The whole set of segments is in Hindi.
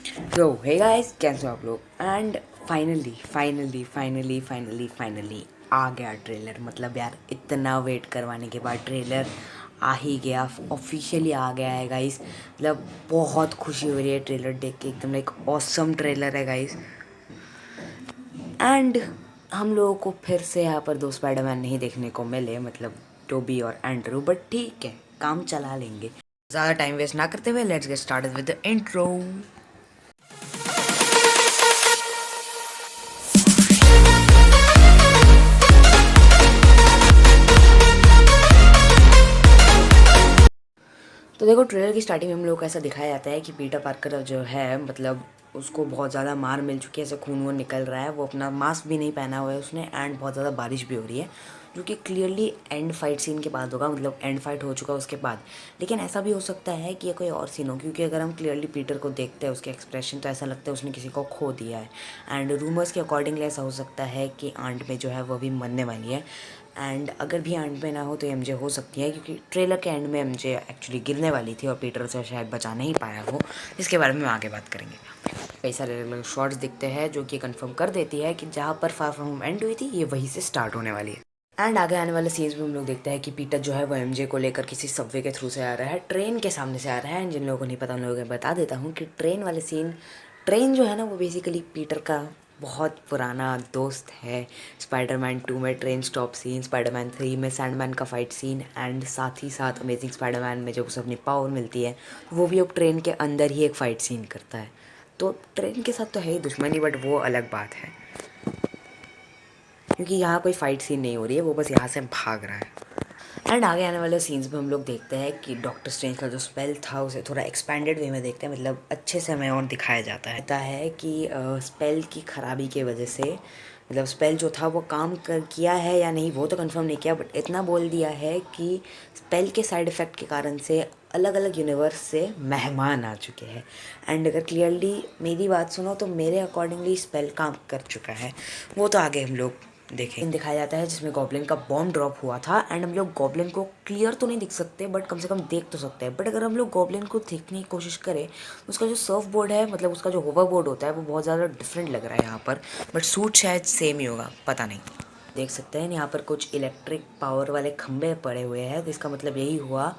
तो हे गाइस, कैसे हो आप लोग। एंड फाइनली आ गया ट्रेलर। मतलब यार, इतना वेट करवाने के बाद ट्रेलर आ ही गया, ऑफिशियली आ गया है गाइस। मतलब बहुत खुशी हो रही है ट्रेलर देख के, एकदम एक ऑसम ट्रेलर है गाइस। एंड हम लोगों को फिर से यहाँ पर दो स्पाइडरमैन नहीं देखने को मिले, मतलब टोबी और एंड्रू, बट ठीक है, काम चला लेंगे। ज़्यादा टाइम वेस्ट ना करते हुए let's get started with the intro. तो देखो, ट्रेलर की स्टार्टिंग में हम लोग को ऐसा दिखाया जाता है कि पीटर पार्कर जो है, मतलब उसको बहुत ज़्यादा मार मिल चुकी है, ऐसे खून वून निकल रहा है, वो अपना मास्क भी नहीं पहना हुआ है उसने, एंड बहुत ज़्यादा बारिश भी हो रही है, जो कि क्लियरली एंड फाइट सीन के बाद होगा, मतलब एंड फाइट हो चुका है उसके बाद। लेकिन ऐसा भी हो सकता है कि ये कोई और सीन हो, क्योंकि अगर हम क्लियरली पीटर को देखते हैं, उसके एक्सप्रेशन, तो ऐसा लगता है उसने किसी को खो दिया है। एंड रूमर्स के अकॉर्डिंगली ऐसा हो सकता है कि आंट में जो है वो भी मरने वाली है। एंड अगर भी एंड में ना हो तो एमजे हो सकती है, क्योंकि ट्रेलर के एंड में एमजे एक्चुअली गिरने वाली थी और पीटर से शायद बचा नहीं पाया वो, जिसके बारे में आगे बात करेंगे। कई सारे अलग अलग शॉर्ट्स दिखते हैं जो कि कंफर्म कर देती है कि जहाँ पर फार फ्रॉम होम एंड हुई थी, ये वहीं से स्टार्ट होने वाली है। एंड आगे आने वाले सीन्स में हम लोग देखते हैं कि पीटर जो है वो एमजे को लेकर किसी सबवे के थ्रू से आ रहा है, ट्रेन के सामने से आ रहा है। एंड जिन लोगों को नहीं पता, उन लोगों को बता देता हूँ कि ट्रेन वाले सीन, ट्रेन जो है ना वो बेसिकली पीटर का बहुत पुराना दोस्त है। स्पाइडरमैन 2 में ट्रेन स्टॉप सीन, स्पाइडरमैन 3 में सैंडमैन का फाइट सीन, एंड साथ ही साथ अमेजिंग स्पाइडरमैन में जब उसे अपनी पावर मिलती है, वो भी अब ट्रेन के अंदर ही एक फ़ाइट सीन करता है। तो ट्रेन के साथ तो है ही दुश्मनी, बट वो अलग बात है, क्योंकि यहाँ कोई फाइट सीन नहीं हो रही है, वो बस यहाँ से भाग रहा है। एंड आगे आने वाले सीन्स में हम लोग देखते हैं कि डॉक्टर स्ट्रेंज का जो स्पेल था उसे थोड़ा एक्सपैंडेड वे में देखते हैं, मतलब अच्छे से हमें और दिखाया जाता है कि स्पेल की खराबी की वजह से, मतलब स्पेल जो था वो काम कर किया है या नहीं वो तो कंफर्म नहीं किया, बट इतना बोल दिया है कि स्पेल के साइड इफ़ेक्ट के कारण से अलग अलग यूनिवर्स से मेहमान आ चुके हैं। एंड अगर क्लियरली मेरी बात सुनो तो मेरे अकॉर्डिंगली स्पेल काम कर चुका है, वो तो आगे हम लोग देखें। दिखाया जाता है जिसमें गॉब्लिन का बॉम्ब ड्रॉप हुआ था। एंड हम लोग गॉब्लिन को क्लियर तो नहीं दिख सकते, बट कम से कम देख तो सकते हैं। बट अगर हम लोग गॉब्लिन को देखने की कोशिश करें तो उसका जो सर्फ बोर्ड है, मतलब उसका जो होवर बोर्ड होता है, वो बहुत ज़्यादा डिफरेंट लग रहा है यहाँ पर, बट सूट शायद सेम ही होगा, पता नहीं। देख सकते हैं यहाँ पर कुछ इलेक्ट्रिक पावर वाले खंभे पड़े हुए हैं, तो इसका मतलब यही हुआ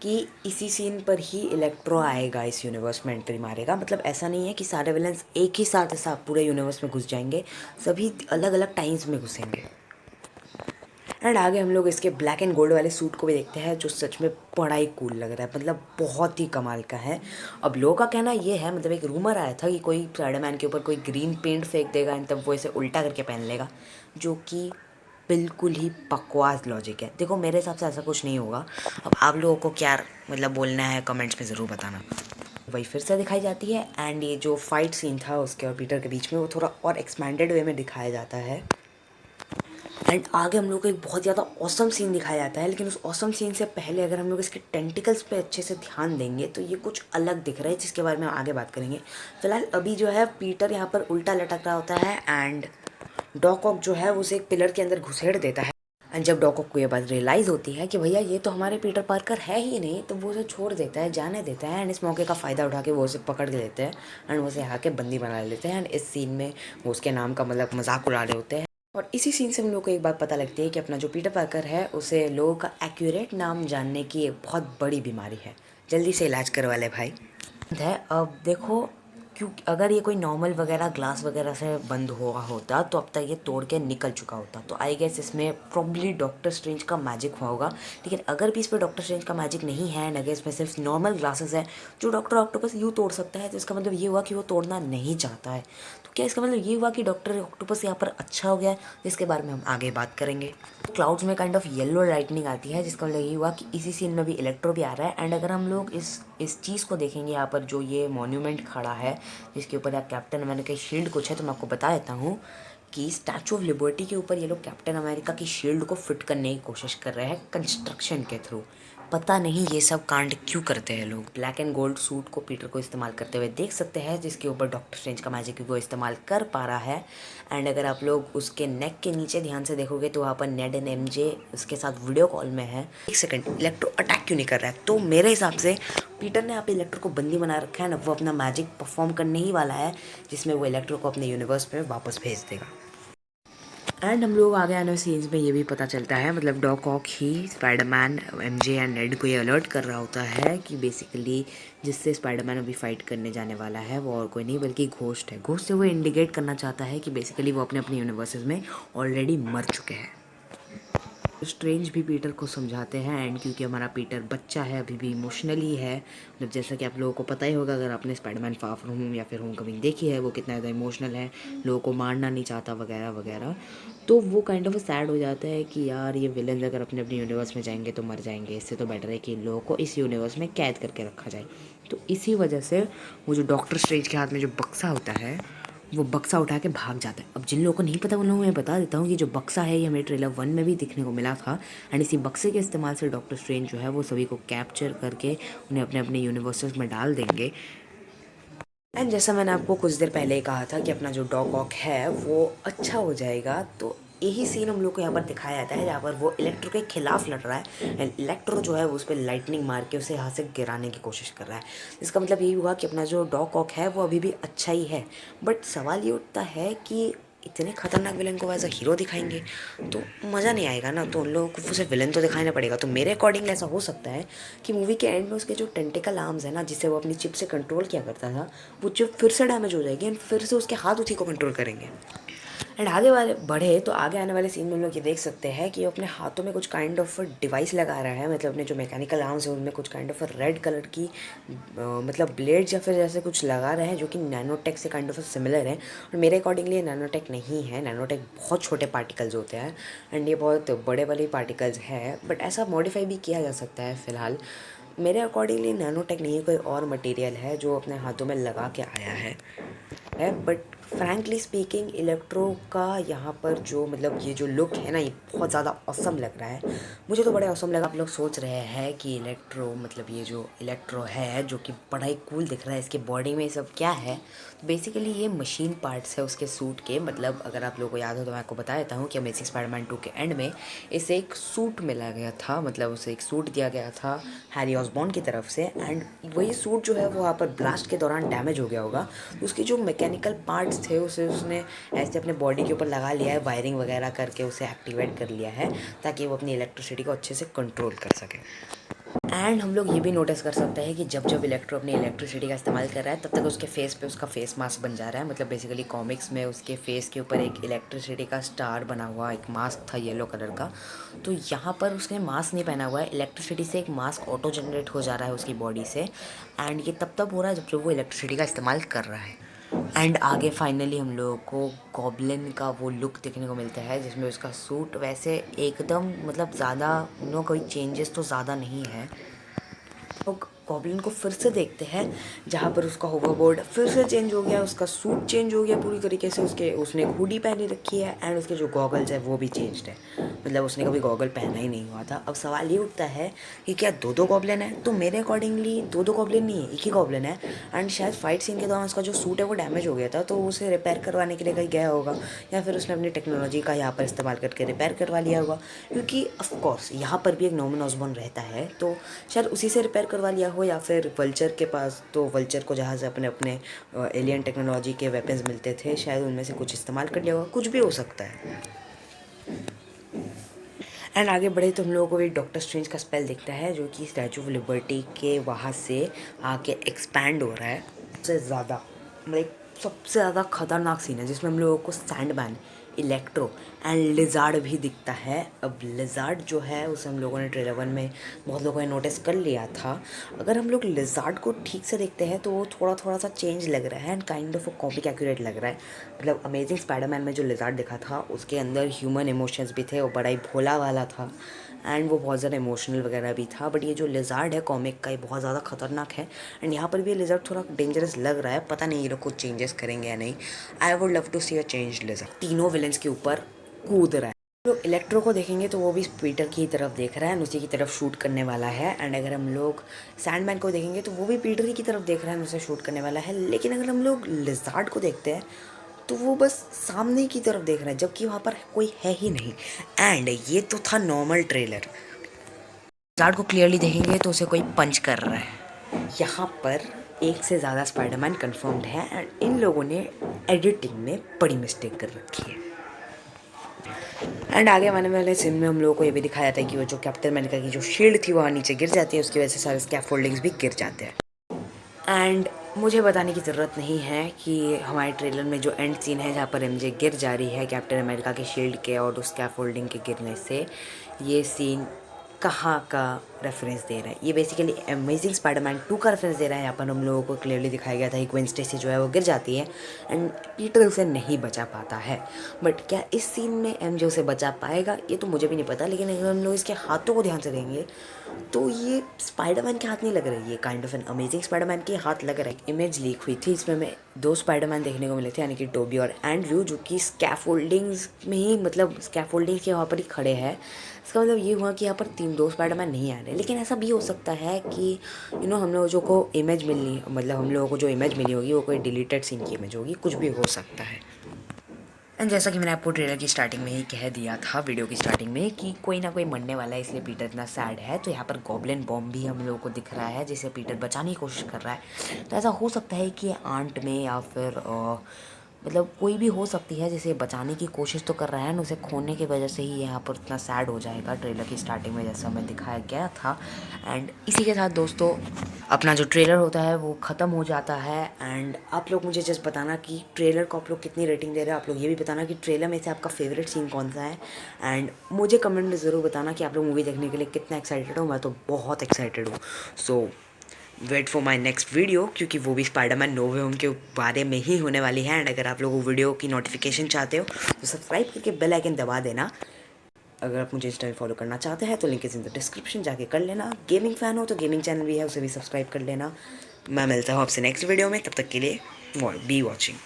कि इसी सीन पर ही इलेक्ट्रो आएगा, इस यूनिवर्स में एंट्री मारेगा। मतलब ऐसा नहीं है कि सारे विलन्स एक ही साथ ऐसा पूरे यूनिवर्स में घुस जाएंगे, सभी अलग अलग टाइम्स में घुसेंगे। एंड आगे हम लोग इसके ब्लैक एंड गोल्ड वाले सूट को भी देखते हैं, जो सच में बड़ा ही कूल लग रहा है, मतलब बहुत ही कमाल का है। अब लोगों का कहना ये है, मतलब एक रूमर आया था कि कोई स्पाइडरमैन के ऊपर कोई ग्रीन पेंट फेंक देगा एंड तब वो इसे उल्टा करके पहन लेगा, जो कि बिल्कुल ही बकवास लॉजिक है। देखो, मेरे हिसाब से ऐसा कुछ नहीं होगा। अब आप लोगों को क्या मतलब बोलना है कमेंट्स में ज़रूर बताना। वही फिर से दिखाई जाती है। एंड ये जो फाइट सीन था उसके और पीटर के बीच में, वो थोड़ा और एक्सपैंडेड वे में दिखाया जाता है। एंड आगे हम लोग को एक बहुत ज़्यादा ऑसम सीन दिखाया जाता है, लेकिन उस ऑसम सीन से पहले अगर हम लोग इसके टेंटिकल्स पे अच्छे से ध्यान देंगे तो ये कुछ अलग दिख रहा है, जिसके बारे में हम आगे बात करेंगे। फिलहाल अभी जो है पीटर यहाँ पर उल्टा लटक रहा होता है, एंड डॉक ऑक जो है उसे एक पिलर के अंदर घुसेड़ देता है। एंड जब डॉक ऑक को ये बात रियलाइज़ होती है कि भैया ये तो हमारे पीटर पार्कर है ही नहीं, तो वो उसे छोड़ देता है, जाने देता है। एंड इस मौके का फ़ायदा उठा के वो उसे पकड़ के लेते हैं एंड वो उसे आके बंदी बना लेते हैं। एंड इस सीन में वो उसके नाम का मतलब मजाक उड़ा रहे होते हैं। और इसी सीन से हम लोग को एक बात पता लगती है कि अपना जो पीटर पार्कर है उसे लोगों का एक्यूरेट नाम जानने की एक बहुत बड़ी बीमारी है। जल्दी से इलाज करवा ले भाई। है अब देखो, क्योंकि अगर ये कोई नॉर्मल वगैरह ग्लास वगैरह से बंद हुआ होता तो अब तक ये तोड़ के निकल चुका होता, तो आई गेस इसमें प्रॉब्ली डॉक्टर स्ट्रेंज का मैजिक हुआ होगा। लेकिन अगर भी इस पर डॉक्टर स्ट्रेंज का मैजिक नहीं है, अगर इसमें सिर्फ नॉर्मल ग्लासेस है जो डॉक्टर ऑक्टोपस यूँ तोड़ सकता है, तो इसका मतलब ये हुआ कि वो तोड़ना नहीं चाहता है। तो क्या इसका मतलब ये हुआ कि डॉक्टर ऑक्टोपस यहाँ पर अच्छा हो गया है, जिसके बारे में हम आगे बात करेंगे। क्लाउड्स में काइंड ऑफ येलो लाइटनिंग आती है, जिसका मतलब ये हुआ कि इसी सीन में भी इलेक्ट्रो भी आ रहा है। एंड अगर हम लोग इस चीज़ को देखेंगे, यहाँ पर जो ये मॉन्यूमेंट खड़ा है जिसके ऊपर या कैप्टन अमेरिका की शील्ड कुछ है, तो मैं आपको बता देता हूँ कि स्टैचू ऑफ लिबर्टी के ऊपर ये लोग कैप्टन अमेरिका की शील्ड को फिट करने की कोशिश कर रहे हैं कंस्ट्रक्शन के थ्रू। पता नहीं ये सब कांड क्यों करते हैं लोग। ब्लैक एंड गोल्ड सूट को पीटर को इस्तेमाल करते हुए देख सकते हैं, जिसके ऊपर डॉक्टर स्ट्रेंज का मैजिक वो इस्तेमाल कर पा रहा है। एंड अगर आप लोग उसके नेक के नीचे ध्यान से देखोगे तो वहाँ पर नेड एंड एमजे उसके साथ वीडियो कॉल में है। एक सेकंड, इलेक्ट्रो अटैक क्यों नहीं कर रहा है? तो मेरे हिसाब से पीटर ने यहाँ पे इलेक्ट्रो को बंदी बना रखा है ना, वो अपना मैजिक परफॉर्म करने ही वाला है, जिसमें वो इलेक्ट्रो को अपने यूनिवर्स में वापस भेज देगा। एंड हम लोग आगे आने वाले सीन्स में ये भी पता चलता है, मतलब डॉक ऑक ही स्पाइडरमैन, एमजे एंड नेड को ये अलर्ट कर रहा होता है कि बेसिकली जिससे स्पाइडरमैन अभी फाइट करने जाने वाला है वो और कोई नहीं बल्कि घोस्ट है। घोस्ट से वो इंडिकेट करना चाहता है कि बेसिकली वो अपने अपने यूनिवर्सेस में ऑलरेडी मर चुके हैं। स्ट्रेंज भी पीटर को समझाते हैं, एंड क्योंकि हमारा पीटर बच्चा है, अभी भी इमोशनली है, मतलब जैसा कि आप लोगों को पता ही होगा अगर आपने स्पाइडरमैन फार फ्रॉम होम या फिर होम कमिंग देखी है, वो कितना ज़्यादा इमोशनल है, लोगों को मारना नहीं चाहता वगैरह वगैरह। तो वो काइंड ऑफ सैड हो जाता है कि यार ये विलन्स अगर अपने अपने यूनिवर्स में जाएंगे तो मर जाएंगे, इससे तो बेटर है कि इन लोगों को इस यूनिवर्स में कैद करके रखा जाए। तो इसी वजह से वो जो डॉक्टर स्ट्रेंज के हाथ में जो बक्सा होता है वो बक्सा उठा के भाग जाता है। अब जिन लोगों को नहीं पता उन लोगों को मैं बता देता हूँ कि जो बक्सा है ये हमें ट्रेलर 1 में भी दिखने को मिला था। एंड इसी बक्से के इस्तेमाल से डॉक्टर स्ट्रेंज जो है वो सभी को कैप्चर करके उन्हें अपने अपने यूनिवर्सेस में डाल देंगे। एंड जैसा मैंने आपको कुछ देर पहले ही कहा था कि अपना जो डॉक ऑक है वो अच्छा हो जाएगा, तो यही सीन हम लोग को यहाँ पर दिखाया जाता है जहाँ पर वो इलेक्ट्रो के खिलाफ लड़ रहा है एंड इलेक्ट्रो जो है वो उस पर लाइटनिंग मार के उसे यहाँ से गिराने की कोशिश कर रहा है। इसका मतलब यही हुआ कि अपना जो डॉक ऑक है वो अभी भी अच्छा ही है, बट सवाल ये उठता है कि इतने खतरनाक विलन को एज अ हीरो दिखाएंगे तो मज़ा नहीं आएगा ना, तो उन लोगों को उसे विलन तो दिखाना पड़ेगा। तो मेरे अकॉर्डिंग ऐसा हो सकता है कि मूवी के एंड में उसके जो टेंटिकल आर्म्स है ना, जिससे वो अपनी चिप से कंट्रोल किया करता था, वो चिप फिर से डैमेज हो जाएगी एंड फिर से उसके हाथ उसी को कंट्रोल करेंगे। एंड आगे वाले बढ़े तो आगे आने वाले सीन में हम लोग ये देख सकते हैं कि वो अपने हाथों में कुछ काइंड ऑफ डिवाइस लगा रहा है, मतलब अपने जो मैकेनिकल आर्म्स है उनमें कुछ काइंड ऑफ रेड कलर की मतलब ब्लेड्स या फिर जैसे कुछ लगा रहे हैं जो कि नैनोटेक से काइंड ऑफ सिमिलर है। और मेरे अकॉर्डिंगली ये नैनोटेक नहीं है, नैनोटेक बहुत छोटे पार्टिकल्स होते हैं एंड ये बहुत बड़े वाले पार्टिकल्स है, बट ऐसा मॉडिफाई भी किया जा सकता है। फ़िलहाल मेरे अकॉर्डिंगली नैनोटेक नहीं है, कोई और मटेरियल है जो अपने हाथों में लगा के आया है। बट फ्रैंकली स्पीकिंग इलेक्ट्रो का यहाँ पर जो मतलब ये जो लुक है ना ये बहुत ज़्यादा ऑसम लग रहा है, मुझे तो बड़े ऑसम लगा। आप लोग सोच रहे हैं कि इलेक्ट्रो मतलब ये जो इलेक्ट्रो है जो कि बड़ा ही कूल दिख रहा है, इसके बॉडी में ये सब क्या है? तो बेसिकली ये मशीन पार्ट्स है उसके सूट के, मतलब अगर आप लोगों को याद हो तो मैं आपको बता देता हूँ कि अमेजिंग स्पाइडरमैन 2 के एंड में इसे एक सूट मिला गया था, मतलब उसे एक सूट दिया गया था हैरी ऑसबॉर्न की तरफ से, एंड वही सूट जो है वो वहाँ पर ब्लास्ट के दौरान डैमेज हो गया होगा, तो उसके जो मैकेनिकल पार्ट्स थे उसे उसने ऐसे अपने बॉडी के ऊपर लगा लिया है, वायरिंग वगैरह करके उसे एक्टिवेट कर लिया है ताकि वो अपनी इलेक्ट्रिसिटी को अच्छे से कंट्रोल कर सके। एंड हम लोग ये भी नोटिस कर सकते हैं कि जब जब इलेक्ट्रो अपनी इलेक्ट्रिसिटी का इस्तेमाल कर रहा है तब तक उसके फेस पे उसका फेस मास्क बन जा रहा है, मतलब बेसिकली कॉमिक्स में उसके फेस के ऊपर एक इलेक्ट्रिसिटी का स्टार बना हुआ एक मास्क था येलो कलर का, तो यहाँ पर उसने मास्क नहीं पहना हुआ है, इलेक्ट्रिसिटी से एक मास्क ऑटो जनरेट हो जा रहा है उसकी बॉडी से, एंड ये तब हो रहा है जब जब वो इलेक्ट्रिसिटी का इस्तेमाल कर रहा है। एंड आगे फाइनली हम लोगों को गॉब्लिन का वो लुक देखने को मिलता है जिसमें उसका सूट वैसे एकदम मतलब ज़्यादा कोई चेंजेस तो ज़्यादा नहीं है। तो गॉब्लिन को फिर से देखते हैं जहाँ पर उसका होवरबोर्ड फिर से चेंज हो गया, उसका सूट चेंज हो गया पूरी तरीके से, उसने एक हुडी पहनी रखी है एंड उसके जो गॉगल्स है वो भी चेंज्ड है, मतलब उसने कभी गॉगल पहना ही नहीं हुआ था। अब सवाल ये उठता है कि क्या दो दो गॉब्लिन है? तो मेरे अकॉर्डिंगली दो दो गॉब्लिन नहीं है, एक ही गॉब्लिन है। एंड शायद फाइट सीन के दौरान उसका जो सूट है वो डैमेज हो गया था तो उसे रिपेयर करवाने के लिए कहीं गया होगा, या फिर उसने अपनी टेक्नोलॉजी का यहाँ पर इस्तेमाल करके रिपेयर करवा लिया होगा, क्योंकि ऑफकोर्स यहाँ पर भी एक नॉर्मन ऑसबॉर्न रहता है तो शायद उसी से रिपेयर करवा लिया हो, या फिर वल्चर के पास, तो वल्चर को जहाँ से अपने अपने एलियन टेक्नोलॉजी के वेपन्स मिलते थे शायद उनमें से कुछ इस्तेमाल कर लिया होगा, कुछ भी हो सकता है। एंड आगे बढ़े तो हम लोगों को एक डॉक्टर स्ट्रेंज का स्पेल दिखता है जो कि स्टैचू ऑफ लिबर्टी के वहाँ से आके एक्सपैंड हो रहा है। सबसे ज़्यादा मतलब सबसे ज़्यादा खतरनाक सीन है जिसमें हम लोगों को सैंडमैन, इलेक्ट्रो एंड लिजार्ड भी दिखता है। अब लिजार्ड जो है उसे हम लोगों ने ट्रेलर 1 में बहुत लोगों ने नोटिस कर लिया था। अगर हम लोग लिजार्ड को ठीक से देखते हैं तो वो थोड़ा थोड़ा सा चेंज लग रहा है and kind of comic accurate लग रहा है, मतलब अमेजिंग स्पाइडरमैन में जो लिजार्ड दिखा था उसके अंदर ह्यूमन इमोशंस भी थे, वो बड़ा ही भोला वाला था एंड वो बहुत ज़्यादा इमोशनल वगैरह भी था, बट ये जो लिजार्ड है कॉमिक का ये बहुत ज़्यादा खतरनाक है एंड यहाँ पर भी ये लिजार्ड थोड़ा डेंजरस लग रहा है, पता नहीं ये लोग कुछ चेंजेस करेंगे या नहीं। I would love to see a change lizard. तीनों विलन्स के ऊपर कूद रहा है। लोग इलेक्ट्रो को देखेंगे तो वो भी पीटर की तरफ देख रहा है एंड उसी की तरफ शूट करने वाला है। एंड अगर हम लोग सैंडमैन को देखेंगे तो वो भी पीटर की तरफ देख रहा है, उसे शूट करने वाला है। लेकिन अगर हम लोग लिज़ार्ड को देखते हैं तो वो बस सामने की तरफ देख रहा है, जबकि वहाँ पर कोई है ही नहीं। एंड ये तो था नॉर्मल ट्रेलर। लिज़ार्ड को क्लियरली देखेंगे तो उसे कोई पंच कर रहा है। यहाँ पर एक से ज़्यादा स्पाइडरमैन कंफर्म्ड है एंड इन लोगों ने एडिटिंग में बड़ी मिस्टेक कर रखी है। एंड आगे आने वाले सीन में हम लोगों को ये भी दिखाया जाता है कि वो जो कैप्टन अमेरिका की जो शील्ड थी वहाँ नीचे गिर जाती है, उसकी वजह से सारे स्कैफोल्डिंग्स भी गिर जाते हैं। एंड मुझे बताने की ज़रूरत नहीं है कि हमारे ट्रेलर में जो एंड सीन है जहाँ पर एमजे गिर जा रही है कैप्टन अमेरिका के शील्ड के और उस स्कैफोल्डिंग के गिरने से, ये सीन कहाँ का रेफरेंस दे रहा है। ये बेसिकली अमेजिंग स्पाइडरमैन 2 का रेफरेंस दे रहा है। यहाँ पर हम लोगों को क्लियरली दिखाया गया था कि ग्वेन स्टेसी जो है वो गिर जाती है एंड पीटर उसे नहीं बचा पाता है। बट क्या इस सीन में एमजे उसे बचा पाएगा ये तो मुझे भी नहीं पता। लेकिन अगर हम लोग इसके हाथों को ध्यान से देंगे तो ये स्पाइडरमैन के हाथ नहीं लग रही है, kind of an amazing Spiderman के हाथ लग रहा है। इमेज लीक हुई थी, इसमें हमें 2 स्पाइडरमैन देखने को मिले थे, यानी कि टोबी और एंड्रयू, जो कि स्कैफोल्डिंग्स में ही, मतलब स्कैफोल्डिंग्स के वहाँ पर ही खड़े हैं। इसका मतलब ये हुआ कि यहाँ पर 2 स्पाइडरमैन नहीं आ रहे। लेकिन ऐसा भी हो सकता है कि हम लोगों जो को इमेज मिलनी, मतलब हम लोगों को जो इमेज मिली होगी वो कोई डिलीटेड सीन की इमेज होगी, कुछ भी हो सकता है। एंड जैसा कि मैंने आपको ट्रेलर की स्टार्टिंग में ही कह दिया था, वीडियो की स्टार्टिंग में, कि कोई ना कोई मरने वाला है इसलिए पीटर इतना सैड है। तो यहाँ पर गॉब्लिन बॉम्ब भी हम लोगों को दिख रहा है जिसे पीटर बचाने की कोशिश कर रहा है। तो ऐसा हो सकता है कि आंट में या फिर मतलब कोई भी हो सकती है जिसे बचाने की कोशिश तो कर रहा है ना, उसे खोने की वजह से ही यहाँ पर इतना सैड हो जाएगा ट्रेलर की स्टार्टिंग में, जैसा हमें दिखाया गया था। एंड इसी के साथ दोस्तों अपना जो ट्रेलर होता है वो ख़त्म हो जाता है। एंड आप लोग मुझे जस्ट बताना कि ट्रेलर को आप लोग कितनी रेटिंग दे रहे हो। आप लोग ये भी बताना कि ट्रेलर में से आपका फेवरेट सीन कौन सा है। एंड मुझे कमेंट में ज़रूर बताना कि आप लोग मूवी देखने के लिए कितना एक्साइटेड हो। मैं तो बहुत एक्साइटेड हूँ। So wait for my next video, क्योंकि वो भी स्पाइडरमैन नो वे होम के बारे में ही होने वाली है। एंड अगर आप लोग वो वीडियो की नोटिफिकेशन चाहते हो तो सब्सक्राइब करके बेल आइकन दबा देना। अगर आप मुझे इंस्टा में फॉलो करना चाहते हैं तो link is in the description, जाके कर लेना। गेमिंग फ़ैन हो तो गेमिंग चैनल भी है, उसे भी सब्सक्राइब कर लेना। मैं मिलता हूँ आपसे नेक्स्ट वीडियो में, तब तक के लिए बी वॉचिंग।